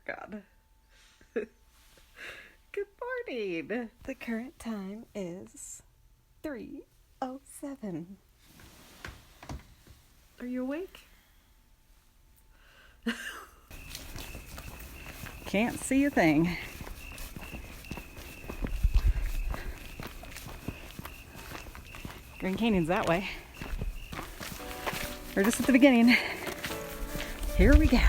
God. Good morning. The current time is 3:07. Are you awake? Can't see a thing. Grand Canyon's that way. We're just at the beginning. Here we go.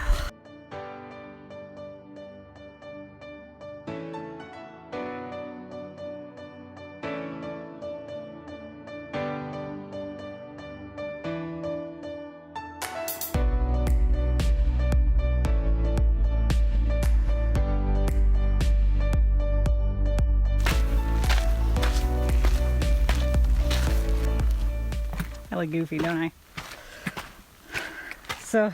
I look goofy, don't I? So,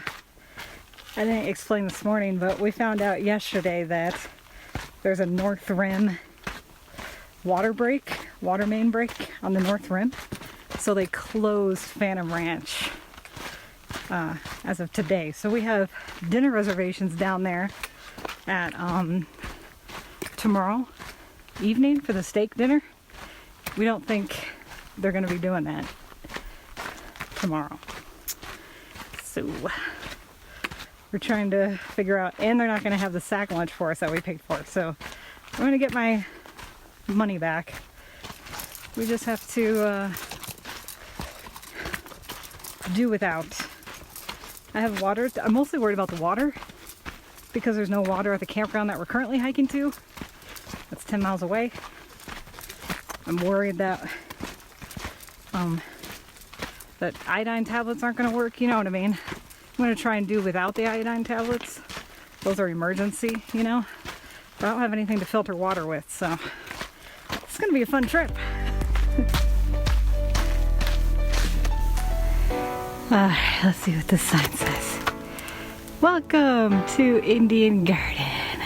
I didn't explain this morning, but we found out yesterday that there's a North Rim water main break on the North Rim. So they closed Phantom Ranch as of today. So we have dinner reservations down there at tomorrow evening for the steak dinner. We don't think they're going to be doing that tomorrow. So we're trying to figure out, and they're not going to have the sack lunch for us that we paid for. So I'm going to get my money back. We just have to do without. I have water. I'm mostly worried about the water because there's no water at the campground that we're currently hiking to. That's 10 miles away. I'm worried that that iodine tablets aren't going to work, you know what I mean? I'm going to try and do without the iodine tablets. Those are emergency, you know? But I don't have anything to filter water with, so it's going to be a fun trip. Alright, let's see what this sign says. Welcome to Indian Garden.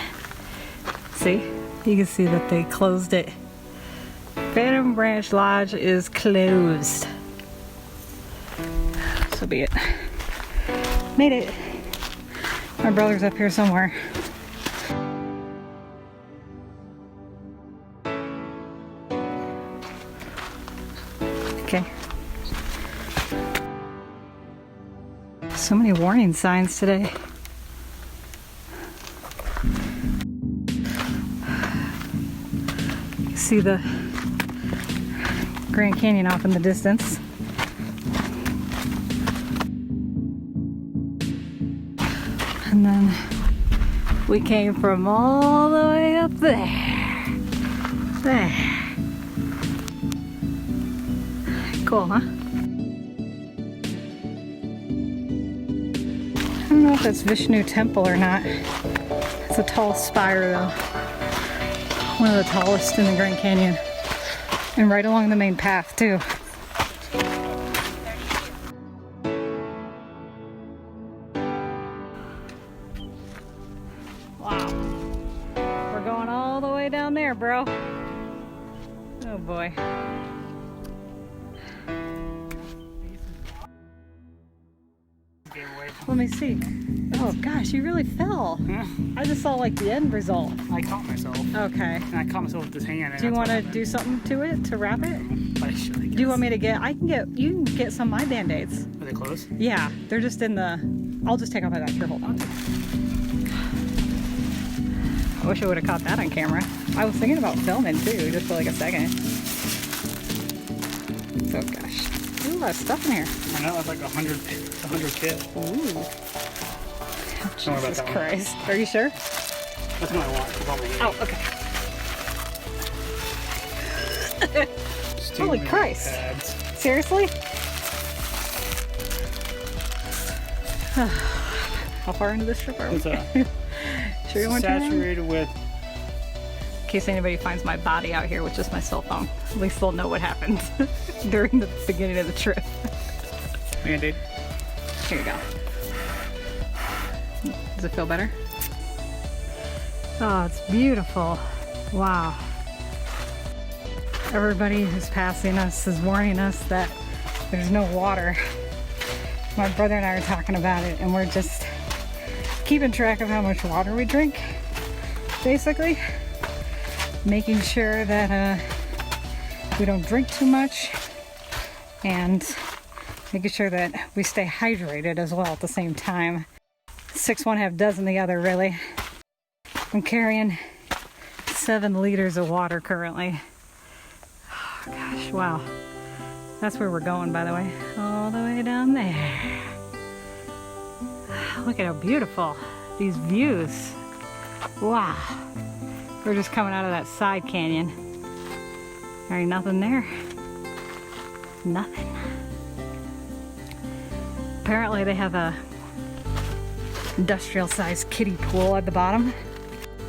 See? You can see that they closed it. Phantom Ranch Lodge is closed. So be it. Made it. My brother's up here somewhere. Okay. So many warning signs today. You see the Grand Canyon off in the distance. And then we came from all the way up there. There. Cool, huh? I don't know if that's Vishnu Temple or not. It's a tall spire though. One of the tallest in the Grand Canyon. And right along the main path too. Wow. We're going all the way down there, bro. Oh boy. Let me see. Oh gosh, you really fell. Huh? I just saw like the end result. I caught myself. Okay. And I caught myself with this hand. Do you want to do something to it to wrap it? I should, I guess. Do you want me to get? You can get some of my band-aids. Are they closed? Yeah, they're just in the. I'll just take off my back. Here, hold on. I wish I would have caught that on camera. I was thinking about filming too, just for like a second. Oh gosh, there's a lot of stuff in here. I know, it's like 100 kit. Ooh. Don't worry about Jesus that one. Christ. Are you sure? That's what I want. Oh, okay. Just Holy two Christ. pads. Seriously? How far into this trip are we? It's Sure you want to? saturated with. In case anybody finds my body out here with just my cell phone, at least they'll know what happened during the beginning of the trip. Band-Aid. Here you go. Does it feel better? Oh, it's beautiful. Wow. Everybody who's passing us is warning us that there's no water. My brother and I are talking about it, and we're just keeping track of how much water we drink, basically. Making sure that we don't drink too much, and making sure that we stay hydrated as well at the same time. 6 one, half dozen the other, really. I'm carrying 7 liters of water currently. Oh gosh, wow. That's where we're going, by the way. All the way down there. Look at how beautiful these views. Wow. We're just coming out of that side canyon. There ain't nothing there. Nothing. Apparently they have a industrial sized kiddie pool at the bottom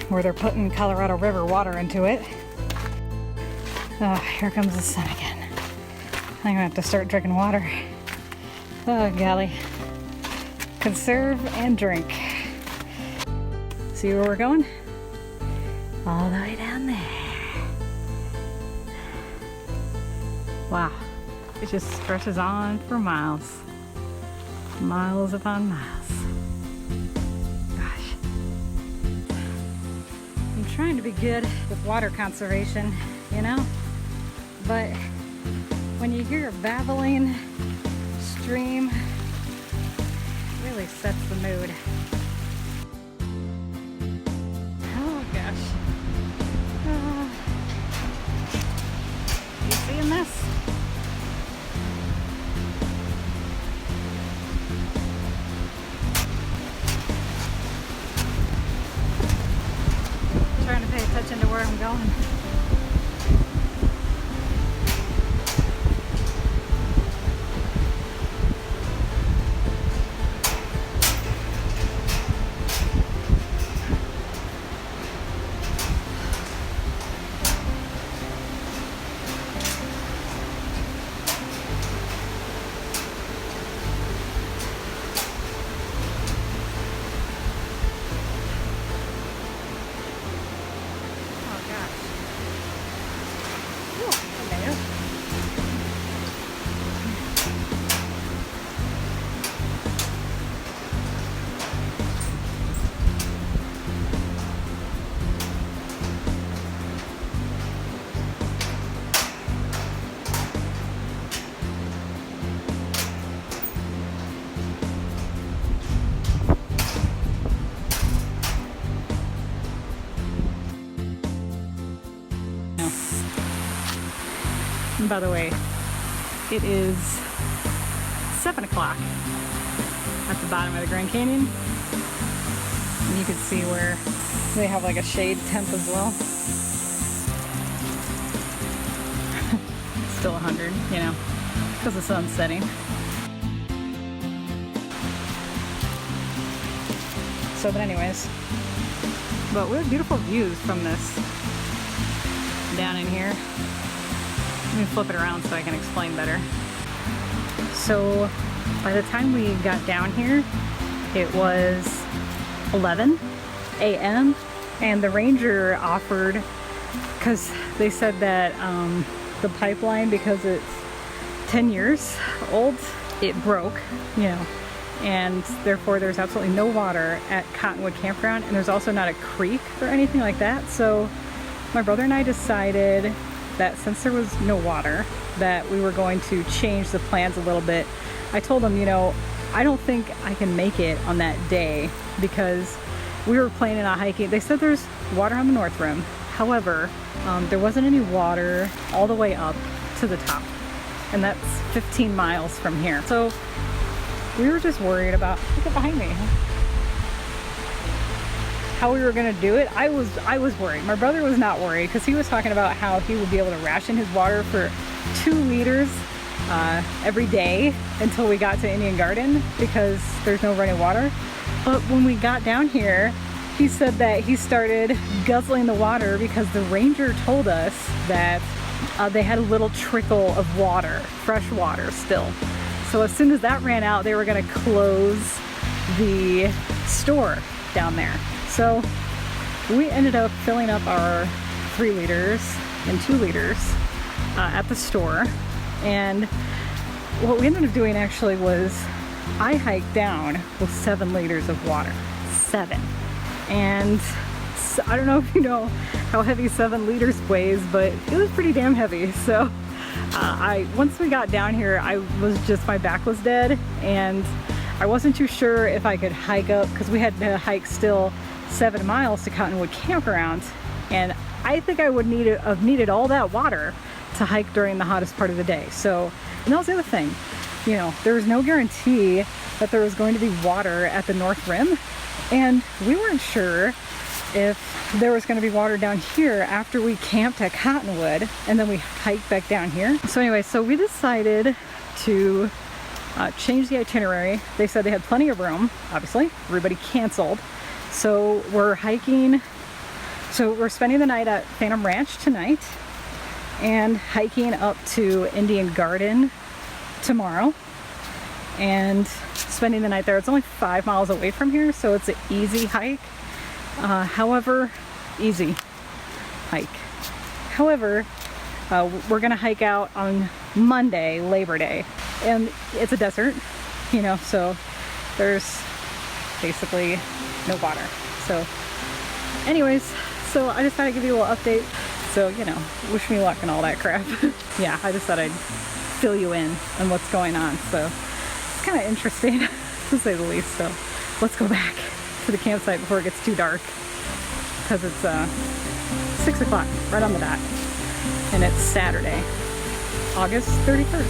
where they're putting Colorado River water into it. Oh, here comes the sun again. I'm gonna have to start drinking water. Oh golly. Conserve and drink. See where we're going? All the way down there. Wow. It just stretches on for miles. Miles upon miles. Gosh. I'm trying to be good with water conservation, you know? But when you hear a babbling stream, it really sets the mood. Oh gosh. You seeing this? Trying to pay attention to where I'm going. And by the way, it is 7 o'clock at the bottom of the Grand Canyon. And you can see where they have like a shade tent as well. Still 100, you know, because the sun's setting. So, but anyways, but we have beautiful views from this down in here. Let me flip it around so I can explain better. So by the time we got down here, it was 11 a.m. and the ranger offered, because they said that the pipeline, because it's 10 years old, it broke, you know, and therefore there's absolutely no water at Cottonwood Campground, and there's also not a creek or anything like that. So my brother and I decided that since there was no water, that we were going to change the plans a little bit. I told them, you know, I don't think I can make it on that day because we were planning on hiking. They said there's water on the North Rim. However, there wasn't any water all the way up to the top, and that's 15 miles from here. So we were just worried about, look at behind me, how we were gonna do it. I was worried. My brother was not worried because he was talking about how he would be able to ration his water for 2 liters every day until we got to Indian Garden because there's no running water. But when we got down here, he said that he started guzzling the water because the ranger told us that they had a little trickle of water, fresh water still. So as soon as that ran out, they were gonna close the store down there. So we ended up filling up our 3 liters and 2 liters at the store. And what we ended up doing actually was I hiked down with 7 liters of water. 7. And I don't know if you know how heavy 7 liters weighs, but it was pretty damn heavy. So once we got down here, my back was dead, and I wasn't too sure if I could hike up, because we had to hike still 7 miles to Cottonwood Campground, and I think I would have needed all that water to hike during the hottest part of the day. So, and that was the other thing, you know, there was no guarantee that there was going to be water at the North Rim, and we weren't sure if there was going to be water down here after we camped at Cottonwood and then we hiked back down here. So anyway, so we decided to change the itinerary. They said they had plenty of room, obviously. Everybody canceled. So we're hiking, so we're spending the night at Phantom Ranch tonight and hiking up to Indian Garden tomorrow and spending the night there. It's only 5 miles away from here, so it's an easy hike. Easy hike. However, we're gonna hike out on Monday, Labor Day, and it's a desert, you know, so there's basically no water. So anyways, so I just thought I'd give you a little update. So, you know, wish me luck and all that crap. Yeah, I just thought I'd fill you in on what's going on. So it's kind of interesting to say the least. So let's go back to the campsite before it gets too dark, because it's 6 o'clock right on the dot, and it's Saturday, August 31st.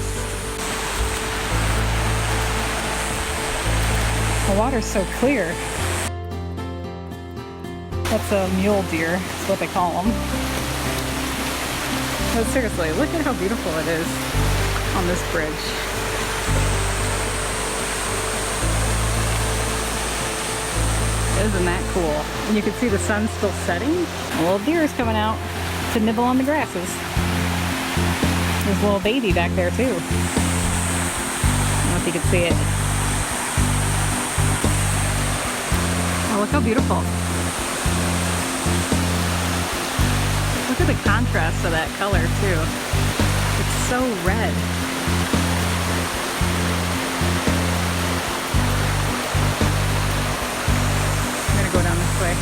The water's so clear. That's a mule deer, is what they call them. But seriously, look at how beautiful it is on this bridge. Isn't that cool? And you can see the sun still setting. A little deer is coming out to nibble on the grasses. There's a little baby back there too. I don't know if you can see it. Oh, look how beautiful. Look at the contrast of that color too. It's so red. Go down this way.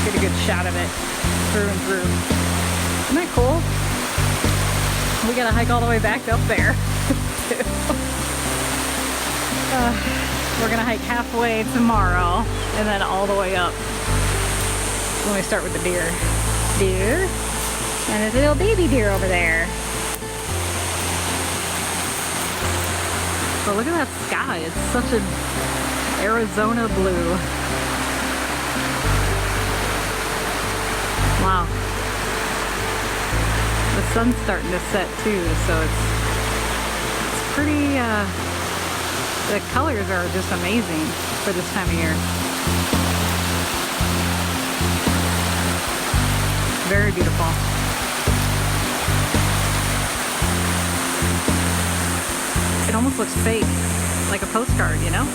Get a good shot of it through and through. Isn't that cool? We gotta hike all the way back up there. We're gonna hike halfway tomorrow and then all the way up. Let me start with the deer. Deer. And there's a little baby deer over there. But look at that sky. It's such an Arizona blue. Wow. The sun's starting to set too, so it's pretty, the colors are just amazing for this time of year. Very beautiful. It almost looks fake, like a postcard, you know?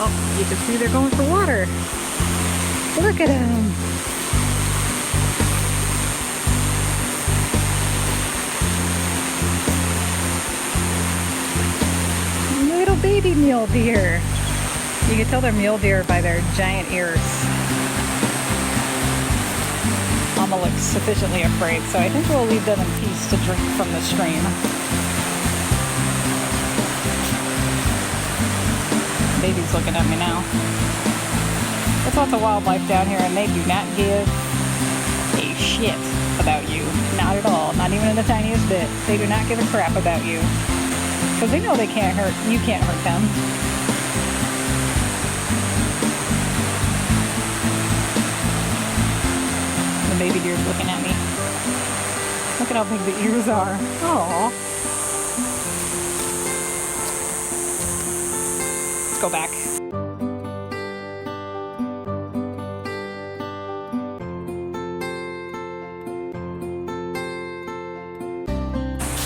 Oh, you can see they're going for water. Look at him. Little baby mule deer. You can tell they're mule deer by their giant ears. Mama looks sufficiently afraid, so I think we'll leave them in peace to drink from the stream. Baby's looking at me now. There's lots of wildlife down here, and they do not give a shit about you. Not at all. Not even in the tiniest bit. They do not give a crap about you. Because they know they can't hurt, you can't hurt them. The baby deer's looking at me. Look at how big the ears are. Aww. Let's go back.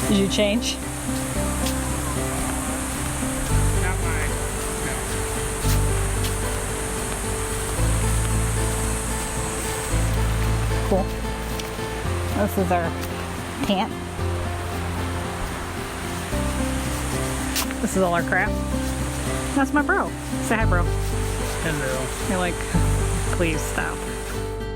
Did you change? Not mine. No. Cool. This is our tent. This is all our crap. That's my bro. Say hi, bro. Hello. You're like, please stop.